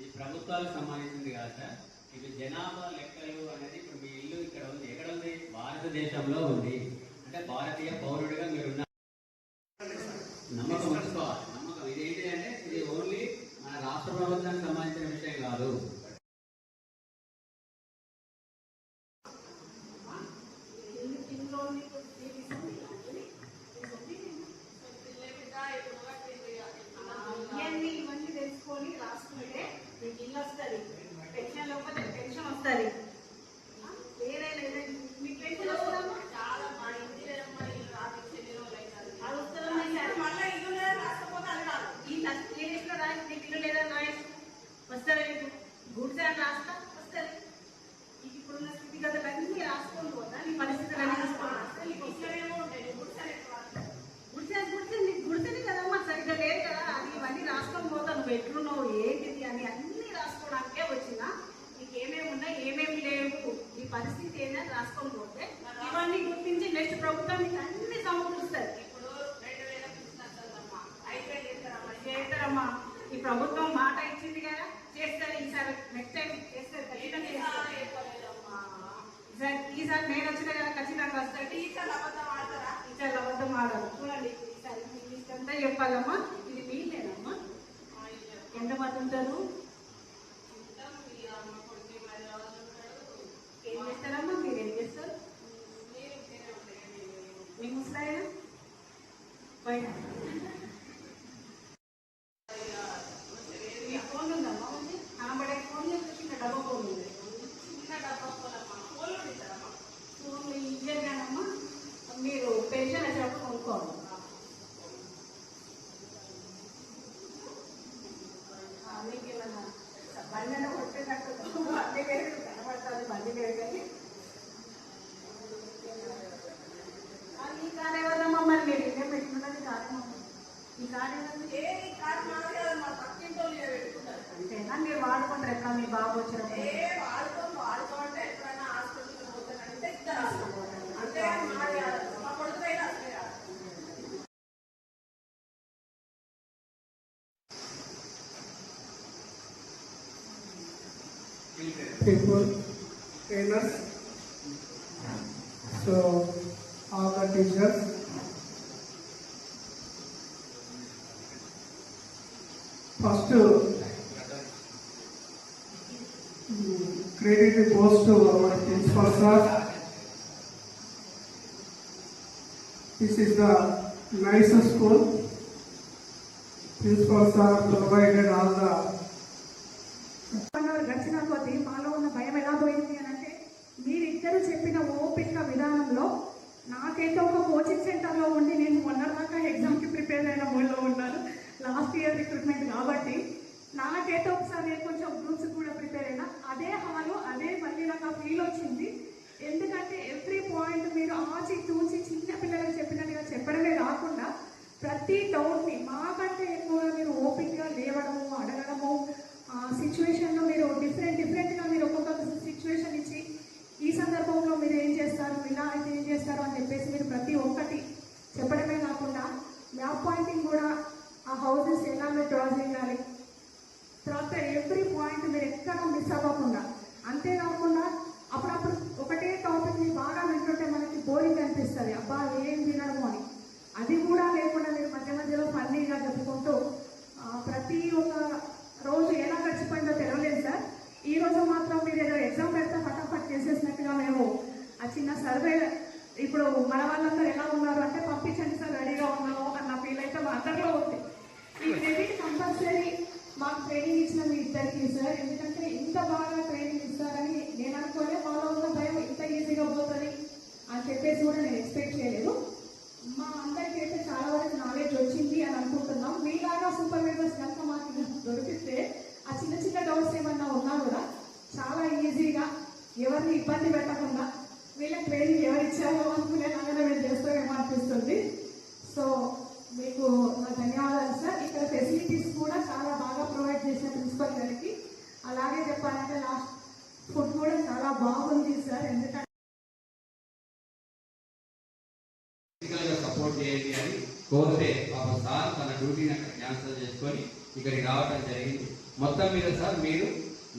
ఈ ప్రభుత్వాలకు సంబంధించింది కాదు సార్. ఇది జనాభా లెక్కలు అనేది ఇప్పుడు మీ ఇల్లు ఇక్కడ ఉంది, ఎక్కడ ఉంది? భారతదేశంలో ఉంది. అంటే భారతీయ పౌరుడిగా మీరు నమ్మకం ఉంచుకోవాలి. నమ్మకం ఇదేంటి అంటే ఇది ఓన్లీ మన రాష్ట్ర ప్రభుత్వానికి సంబంధించిన విషయం కాదు. ఎట్లున్నావు ఏంటిది అని అన్ని రాసుకోవడానికే వచ్చినా నీకు ఏమేమి ఉన్నాయి ఏమేమి లేవు ఈ పరిస్థితి ఏంటని రాసుకొని పోతే ఇవన్నీ గుర్తించి నెక్స్ట్ ప్రభుత్వం నీకు అన్ని సమకూరుస్తుంది. చేస్తారమ్మా, ఈ ప్రభుత్వం మాట ఇచ్చింది కదా, చేస్తారు. ఈసారి నెక్స్ట్ టైం చేస్తారు ఖచ్చితంగా. ఈసారి నేను వచ్చిన కదా ఖచ్చితంగా వస్తాయి. టీచర్లు అబద్ధం ఆడతారా? టీచర్లు అబద్ధం ఆడరు. చూడండి ఈసారి అంతా చెప్పాలమ్మా. ఇది మీలేనమ్మా. ఎంతమంది ఉంటారు? ఏం చేస్తారమ్మా? మీరు ఏం చేస్తారు? మీ ముసలాయన పైన ఫోన్ ఉందమ్మా? ఉంది కనబడే ఫోన్. చిన్న డబ్బా ఫోన్ ఉంది. చిన్న డబ్బా ఫోన్ ఫోన్లు ఇయ్యగానమ్మా. మీరు పెన్షన్ వచ్చేటప్పుడు కొనుక్కోవాలి. బండి కొట్టేటట్టు బండి వేరు కనబడుతుంది. బండి వేరు కానీ ఈ కార్ ఎవరమ్మా? మరి మీరు ఇదే పెట్టుకున్నది కాదు. ఈ కార్ అంతేనా? మీరు వాడుకుంటారు ఎట్లా? మీ బాబు వచ్చినప్పుడు people, trainers, so all the teachers, first credit goes to our principal sir. This is the nicest school. Principal sir provided all the గడిచిన కొద్దీ మాలో ఉన్న భయం ఎలా పోయింది అని అంటే మీరిద్దరు చెప్పిన ఓపిక విధానంలో నాకైతే ఒక కోచింగ్ సెంటర్లో ఉండి నేను మొన్నటిదాకా ఎగ్జామ్కి ప్రిపేర్ అయిన మూడ్లో ఉన్నాను. లాస్ట్ ఇయర్ రిక్రూట్మెంట్ కాబట్టి నాకైతే ఒకసారి నేను కొంచెం గ్రూప్స్ కూడా ప్రిపేర్ అయినా అదే హాలు అదే మళ్ళీ నాకు ఆ ఫీల్ వచ్చింది. ఎందుకంటే ఎవ్రీ పాయింట్ మీరు ఆచి తూచి చిన్న పిల్లలకు చెప్పినట్టుగా చెప్పడమే కాకుండా ప్రతి డౌట్ని మాకంటే ఎక్కువగా మీరు ఓపికగా లేవడము అడగడము సిచ్యువేషన్లో మీరు డిఫరెంట్గా మీరు ఒక్కొక్క సిచ్యువేషన్ ఇచ్చి ఈ సందర్భంలో మీరు ఏం చేస్తారు, ఇలా అయితే ఏం చేస్తారు అని చెప్పేసి మీరు ప్రతి ఒక్కటి చెప్పడమే కాకుండా మ్యాప్ పాయింటింగ్ కూడా ఆ హౌసెస్ ఎలా మీరు డ్రా చేయాలి, తర్వాత ఎవ్రీ పాయింట్ మీరు ఎక్కడ మిస్ అవ్వకుండా. అంతేకాకుండా అప్పుడప్పుడు ఒకటే టాపిక్ని బాగా వింటుంటే మనకి బోరింగ్ అనిపిస్తుంది, అబ్బా ఏం వినడము అని. అది కూడా లేకుండా మీరు మధ్య మధ్యలో ఫన్నీగా చెప్పుకుంటూ ప్రతి ఒక్క రోజు ఎలా గడిచిపోయిందో తెలియలేదు సార్. ఈ రోజు మాత్రం మీరు ఏదో ఎగ్జామ్ పెడితే ఫటాఫట్ చేసేసినట్టుగా మేము ఆ చిన్న సర్వే ఇప్పుడు మన వాళ్ళందరూ ఎలా ఉన్నారు అంటే పంపించండి సార్ రెడీగా ఉన్నాము అన్న ఫీల్ అయితే మా అందరిలో ఉంది. ఈ క్రెడిట్ కంపల్సరీ మాకు ట్రైనింగ్ ఇచ్చిన మీ ఇద్దరికి సార్. ఎందుకంటే ఇంత బాగా ట్రైనింగ్ ఇస్తారని నేను అనుకోలే. మాలో ఉన్న భయం ఇంత ఈజీగా పోతుంది అని చెప్పేసి కూడా నేను ఎక్స్పెక్ట్ చేయలేదు. మా అందరికీ అయితే చాలా వరకు నాలెడ్జ్ వచ్చింది అని అనుకుంటున్నాం. మీలాగా సూపర్వైజర్స్ కనుక మాకు దొరికితే ఆ చిన్న చిన్న డౌట్స్ ఏమన్నా ఉన్నా కూడా చాలా ఈజీగా ఎవరిని ఇబ్బంది పెట్టకుండా వీళ్ళకి ట్రైనింగ్ ఎవరు ఇచ్చారో అనుకునేలాగానే మేము చేస్తామేమో అనిపిస్తుంది. సో మీకు నా ధన్యవాదాలు సార్. ఇక్కడ ఫెసిలిటీస్ కూడా చాలా బాగా ప్రొవైడ్ చేసిన ప్రిన్సిపల్ గారికి. అలాగే చెప్పాలంటే లాస్ట్ ఫుడ్ కూడా చాలా బాగుంది సార్. ఎందుకంటే సపోర్ట్ చేయండి అని కోరితే పాప సార్ తన డ్యూటీని అక్కడ క్యాన్సిల్ చేసుకొని ఇక్కడికి రావడం జరిగింది. మొత్తం మీద సార్ మీరు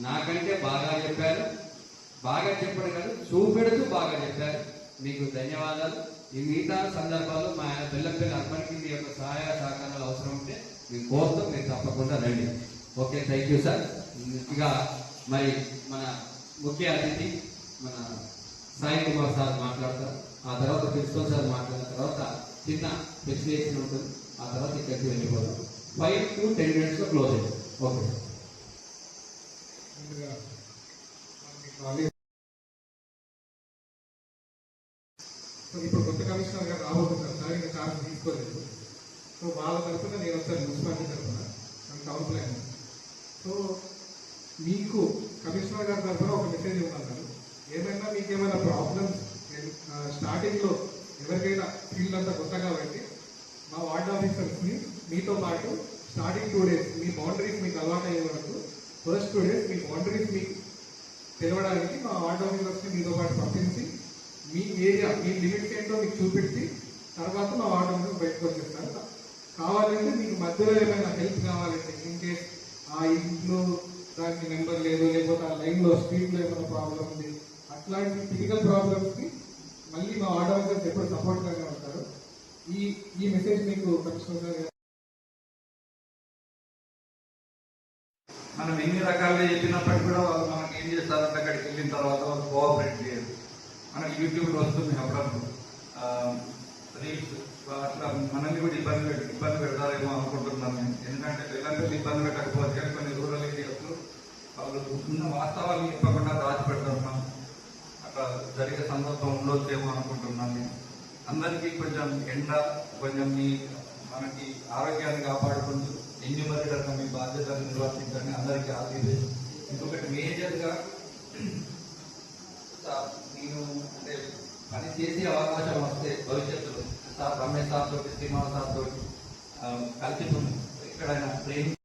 నాకంటే బాగా చెప్పారు. బాగా చెప్పడం కాదు, చూపెడుతూ బాగా చెప్పారు. మీకు ధన్యవాదాలు. ఈ మిగతా సందర్భాల్లో మా బెల్లంపల్లి అర్బన్కి మీ యొక్క సహాయ సహకారాలు అవసరం ఉంటే మీకు కోరుతూ మీరు తప్పకుండా రండి. Okay, thank you sir. ఇక మరి మన ముఖ్య అతిథి మన సాయి కుమార్ సార్ మాట్లాడతారు. ఆ తర్వాత ప్రిన్సిపల్ సార్ మాట్లాడిన తర్వాత చిన్న ఎక్స్ప్లెనేషన్ ఉంటుంది. ఆ తర్వాత ఇక్కడికి వెళ్ళిపోతాం. 5 to 10 minutes క్లోజ్ అయ్యింది. ఓకే. ఇప్పుడు కొత్త కమిషనర్ గారు రాబోతున్నారు సార్, ఇంకా ఛార్జ్ తీసుకోలేదు. సో వాళ్ళ తరఫున నేను వచ్చాను, మున్సిపాలిటీ తరఫున టౌన్ ప్లాన్. సో మీకు కమిషనర్ గారి తరఫున ఒక మెసేజ్ ఇవ్వమన్నారు. ఏమైనా మీకు ఏమైనా ప్రాబ్లమ్స్ స్టార్టింగ్లో ఎవరికైనా ఫీల్డ్ అంతా కొత్త కాబట్టి మా వార్డ్ ఆఫీసర్స్ని మీతో పాటు స్టార్టింగ్ 2 days మీ బౌండరీస్ మీకు అలవాటు అయ్యే వరకు ఫస్ట్ 2 days మీ బౌండరీస్ మీకు తెలవడానికి మా వార్డ్ ఆఫీసర్స్ని మీతో పాటు పంపించి మీ ఏరియా మీ లిమిట్స్ ఏంటో మీకు చూపించి తర్వాత మా వార్డ్ ఆఫీసర్ బయటకు వచ్చేస్తారు. కావాలంటే మీకు మధ్యలో ఏమైనా హెల్ప్ కావాలంటే ఇన్ కేస్ ఆ ఇంట్లో దానికి నెంబర్ లేదు, లేకపోతే ఆ లైన్లో స్ట్రీట్లో ఏమైనా ప్రాబ్లం ఉంది, అట్లాంటి టిపికల్ ప్రాబ్లమ్స్కి మళ్ళీ మా వార్డ్ ఆఫీసర్స్ ఎప్పుడు సపోర్ట్గానే ఉంటారు. ఈ మెసేజ్ మీకు కమిషనర్ గారు మనం ఎన్ని రకాలుగా చెప్పినప్పటికీ కూడా వాళ్ళు మనకి ఏం చేస్తారంటే అక్కడికి వెళ్ళిన తర్వాత వాళ్ళు కోఆపరేట్ చేయరు. మనకి యూట్యూబ్లో వస్తుంది అప్పుడప్పుడు రీల్స్, అట్లా మనల్ని కూడా ఇబ్బంది పెడతారేమో అనుకుంటున్నాను నేను. ఎందుకంటే పిల్లలకి ఇబ్బంది పెట్టకపోతే కొన్ని రూరల్ ఏరియాస్లో వాళ్ళు ఉన్న వాస్తవాలు చెప్పకుండా దాచిపెడతారు. మనం అట్లా జరిగే సందర్భం ఉండొచ్చేమో అనుకుంటున్నాను నేను. అందరికీ కొంచెం ఎండ కొంచెం మనకి ఆరోగ్యాన్ని కాపాడుకుంటూ ఎన్యూమరేటర్గా మీ బాధ్యతను నిర్వర్తించండి. అందరికీ ఆశీర్వదించి ఇంకొకటి మేజర్గా నేను అంటే పని చేసే అవకాశం వస్తే భవిష్యత్తులో సార్ రమేష్ సార్ తోటి శ్రీనివాస్ సార్ తోటి కలిసి ఎక్కడైనా ట్రైనింగ్